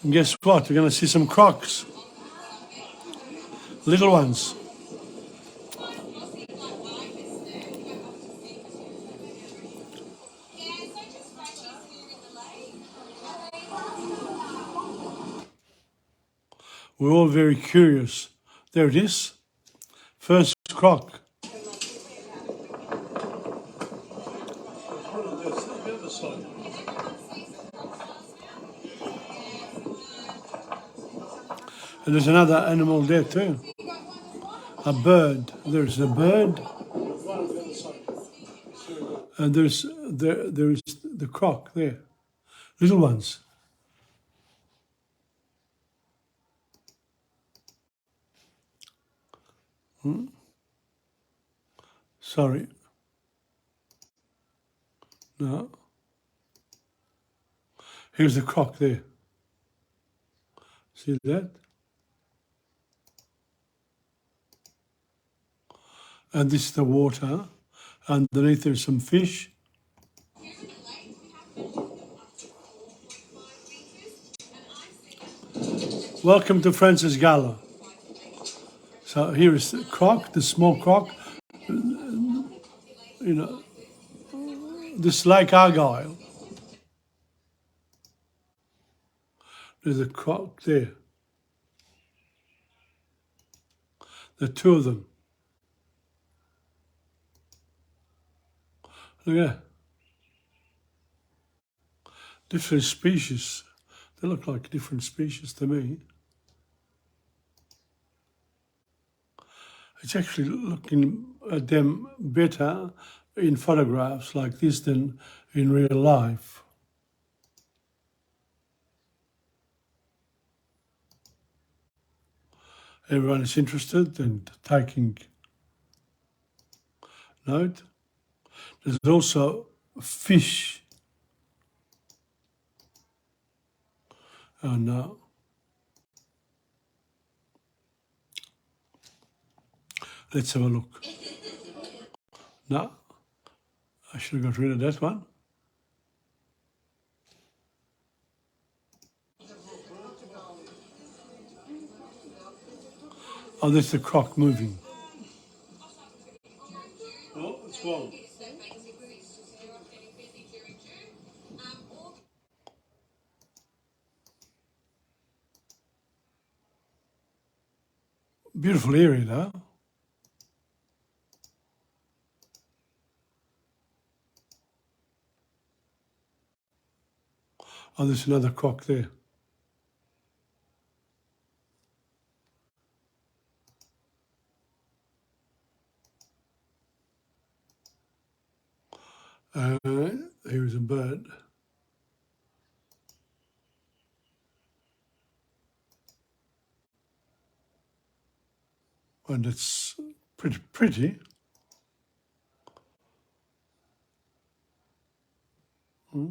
And guess what? We're going to see some crocs. Little ones. We're all very curious. There it is. First croc. And there's another animal there too. A bird. There's a bird. And there is the croc there. Little ones. Sorry. No. Here's the croc there. See that? And this is the water. Underneath there's some fish. Welcome to Francis Gala. So here is the croc, the small croc. You know, this Lake Argyle. There's a croc there. There are two of them. Look at that. Different species. They look like different species to me. It's actually looking at them better in photographs like this than in real life. Everyone is interested and taking note. There's also fish. Oh no. Let's have a look. No, I should have got rid of that one. Oh, that's the croc moving. Oh, it's wrong. Beautiful area though. Oh, there's another croc there. Here's a bird. And it's pretty. Hmm.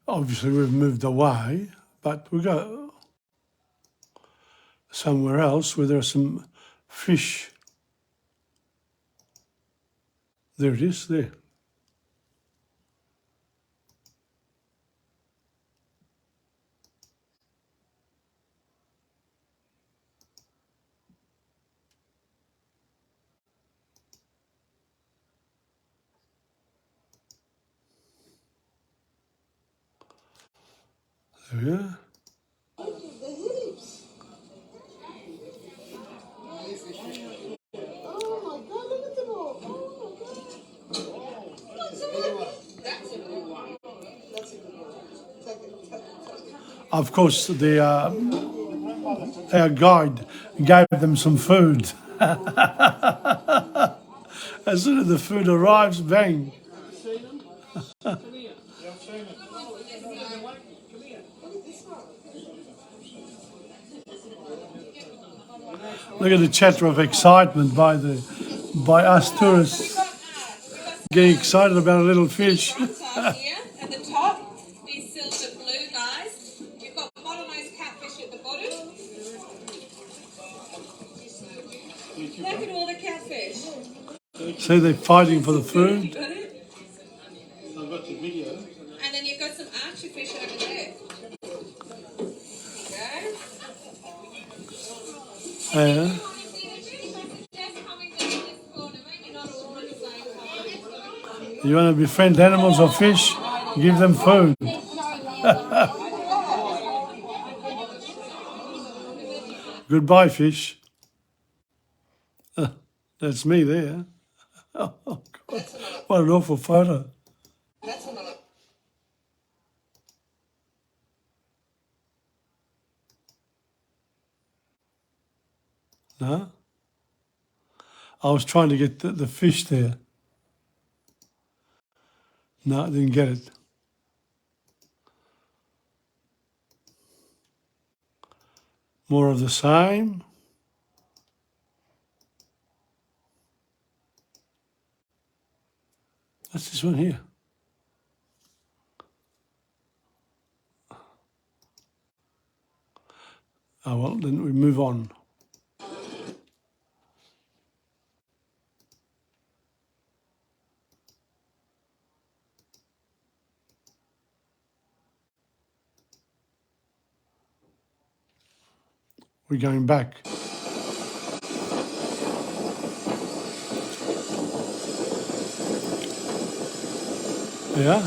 Obviously, we've moved away, but we go somewhere else where there are some fish. There it is, there. There we are. Of course, our guide gave them some food. As soon as the food arrives, bang. Look at the chatter of excitement by us tourists, getting excited about a little fish. Here at the top, these silver blue guys. You've got bottlenose catfish at the bottom. Look at all the catfish. See, they're fighting for the food. Got it? I've got the video. And then you've got some archerfish over there. Yeah. You want to befriend animals or fish? Give them food. Goodbye, fish. That's me there. Oh, God. What an awful photo. No? I was trying to get the fish there. No, I didn't get it. More of the same. What's this one here? Oh, well, then we move on. we're going back. Yeah,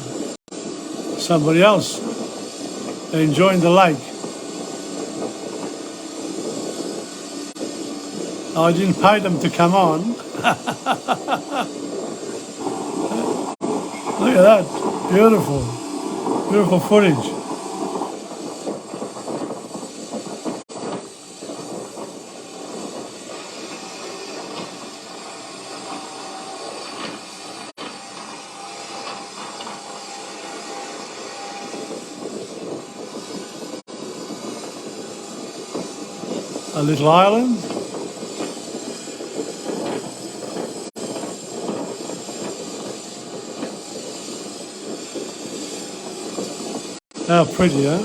somebody else. They're enjoying the lake. I didn't pay them to come on. Look at that. Beautiful. Beautiful footage. A little island. How pretty, huh?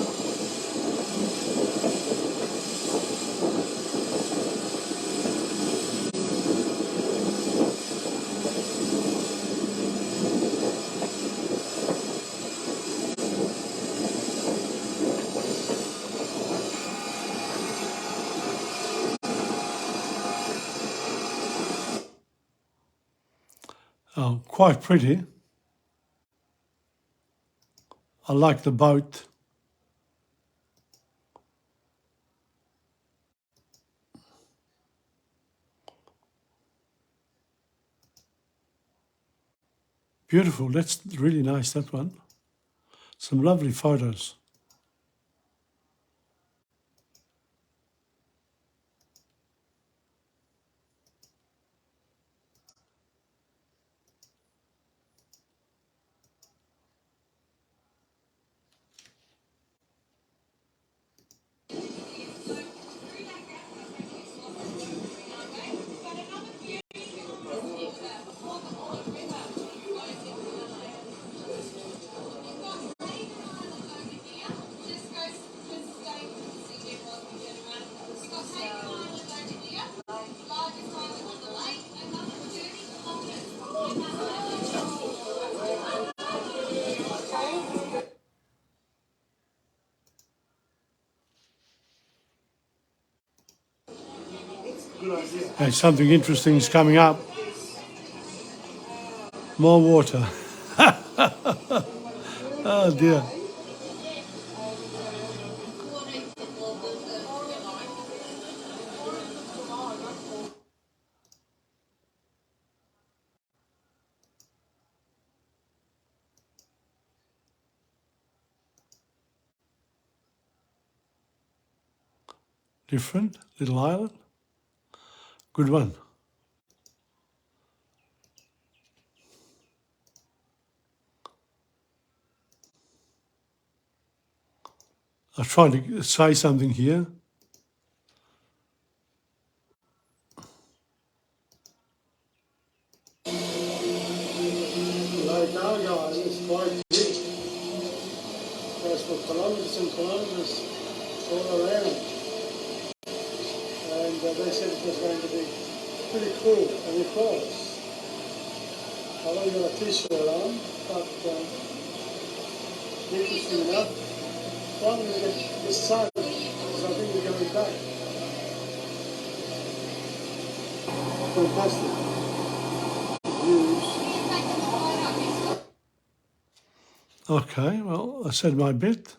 Oh, quite pretty. I like the boat. Beautiful. That's really nice, that one. Some lovely photos. And something interesting is coming up. More water. Oh dear. Different little island. Good one. I was trying to say something here. Like our guy, it's quite big. Goes for kilometres and kilometres all around. And they said it was going to be pretty cool, and it was. I know you got a t-shirt on, but interesting enough, finally we get the sun, so I think we're going back. Fantastic views. Okay, well, I said my bit,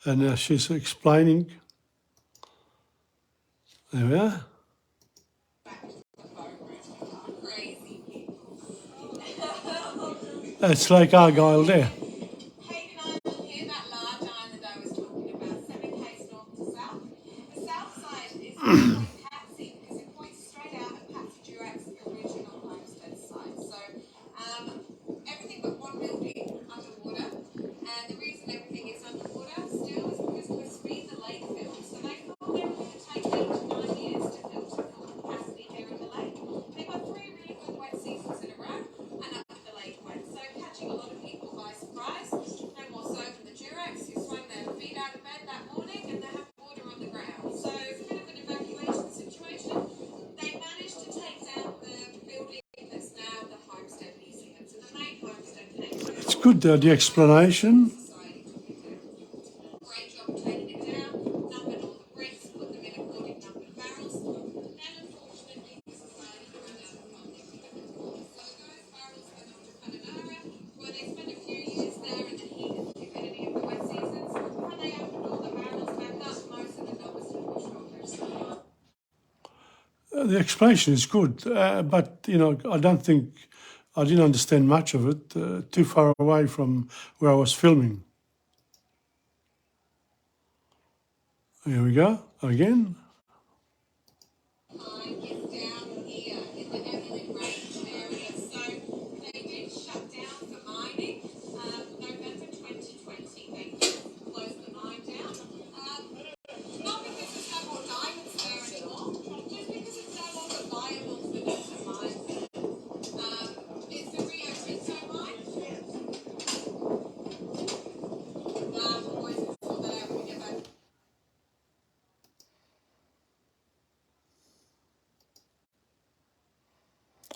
and now she's explaining. There we are. That's Lake Argyle there. Good, the explanation. The explanation is good, but I don't think I didn't understand much of it. Too far away from where I was filming. Here we go again. Is down here in the heavily rained area. So they did shut down for mining November 2020. They closed the mine down. Not because there's no more diamonds there anymore, just because it's no longer viable for them to mine there. It's the Rio Tinto mine. Boys are still there when we get back.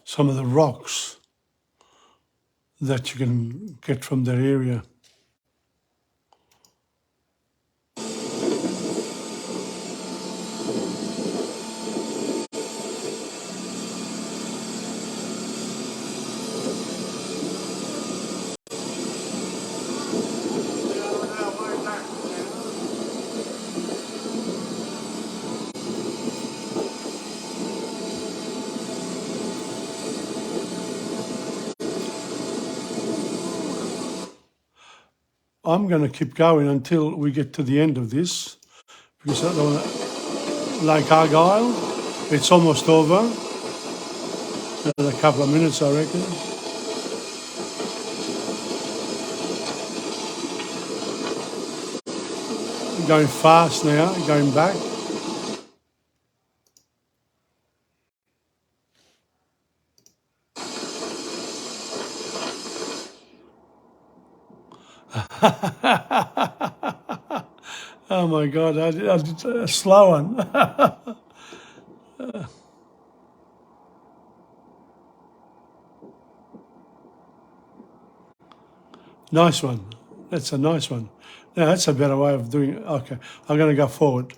Some of the rocks that you can get from that area. I'm going to keep going until we get to the end of this, because I don't want to, like Argyle, it's almost over. Another couple of minutes, I reckon. Going fast now, going back. Oh my God, I did a slow one. Nice one. That's a nice one. Now that's a better way of doing it. Okay, I'm going to go forward.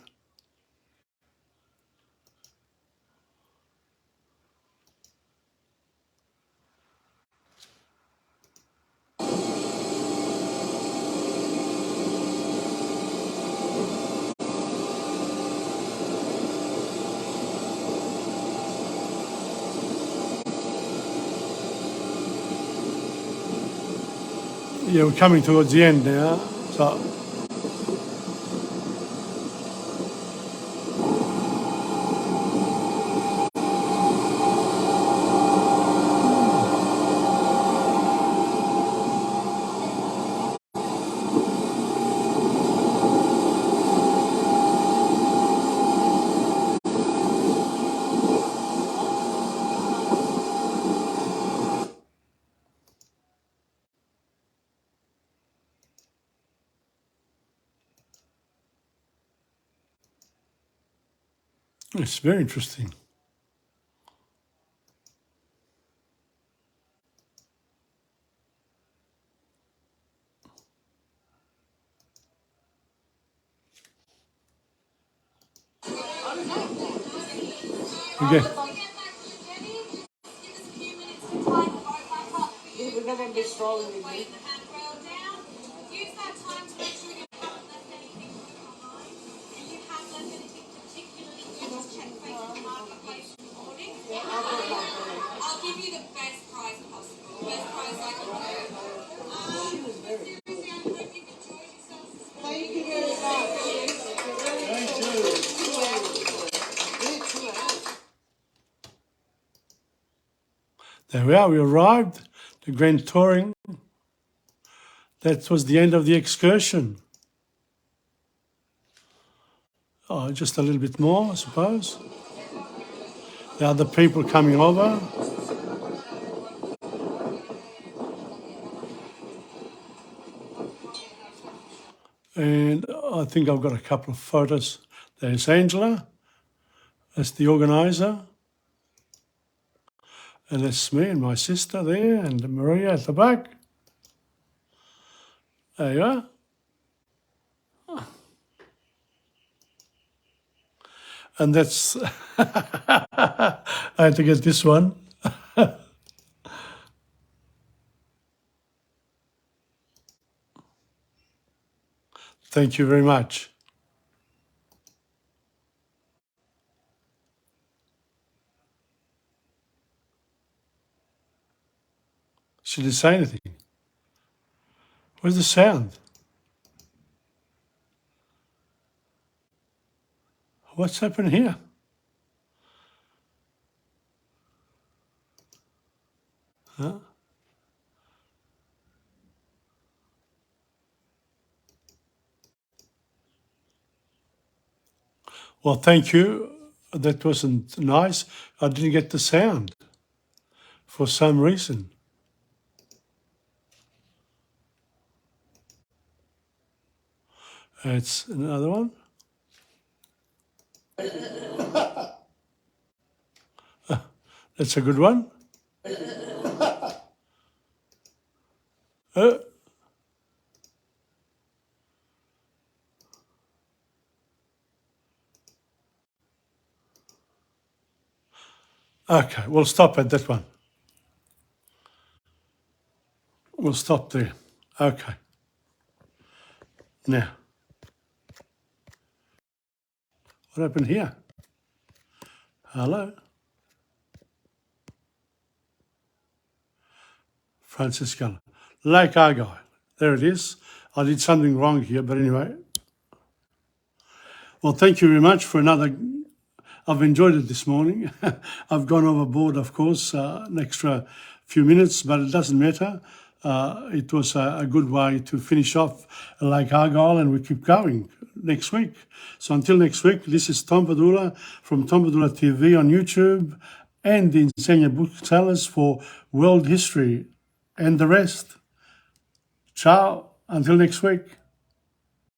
Yeah, we're coming towards the end now. So it's very interesting. Okay. We're going to be strolling with me. Use that time to make sure you haven't left anything online. And you have left anything particularly good. Just check Facebook Marketplace recording. I'll give you the best price possible. Best price I can do. Seriously, I hope you've enjoyed yourselves. Thank you very much. There we are, we arrived. The Grand Touring. That was the end of the excursion. Oh, just a little bit more, I suppose. The other people coming over. And I think I've got a couple of photos. There's Angela. That's the organiser. And that's me and my sister there, and Maria at the back. There you are. And that's, I had to get this one. Thank you very much. She didn't say anything. Where's the sound? What's happened here? Huh? Well, thank you. That wasn't nice. I didn't get the sound for some reason. It's another one. That's a good one. Uh, okay, we'll stop at that one. We'll stop there. Okay. Now, what happened here? Hello? Francisco. Lake Argyle. There it is. I did something wrong here, but anyway. Well, thank you very much for another. I've enjoyed it this morning. I've gone overboard, of course, an extra few minutes, but it doesn't matter. It was a good way to finish off Lake Argyle, and we keep going next week. So until next week, this is Tom Padula from TomPadulaTV on YouTube and the Insegna Booksellers for World History and the rest. Ciao, until next week.